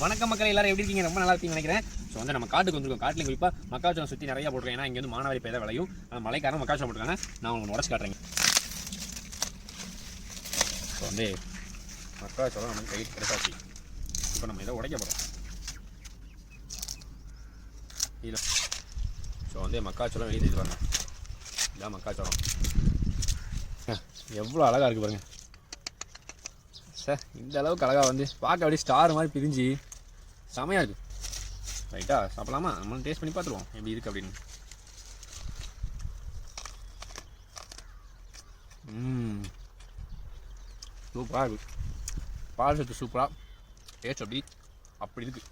வணக்கம் மக்கள், எல்லாரும் எப்படி இருக்கீங்க? ரொம்ப நல்லா இருக்கீங்கன்னு நினைக்கிறேன். ஸோ வந்து நம்ம காட்டுக்கு வந்துருக்கோம். காட்டில் குறிப்பாக மக்காச்சோளம் சுற்றி நிறையா போட்டுருக்கேன். ஏன்னா இங்கே வந்து மானாவாரி பயிர் விளையும். மழைக்காரன் மக்காச்சோளம் போட்டுருக்காங்க. நான் உங்களுக்கு உடச்சு காட்டுறேங்க. ஸோ வந்து மக்காச்சோளம் நமக்கு கைட்டு கிடைச்சாச்சு. இப்போ நம்ம இதை உடைக்க போகிறோம். இதில் ஸோ வந்து மக்காச்சோளம் வெளியே தெரிஞ்சு பாருங்க. இதான் மக்காச்சோளம். எவ்வளோ அழகாக இருக்குது பாருங்கள் சார். இந்த அளவுக்கு அழகாக வந்து பார்க்க அப்படியே ஸ்டார் மாதிரி பிரிஞ்சு செமையாக இருக்குது. ரைட்டா, சாப்பிடலாமா? நம்மளும் டேஸ்ட் பண்ணி பார்த்துருவோம் எப்படி இருக்குது அப்படின்னு. சூப்பராக இருக்குது. பால் சத்து சூப்பராக, டேஸ்ட் அப்படி இருக்குது.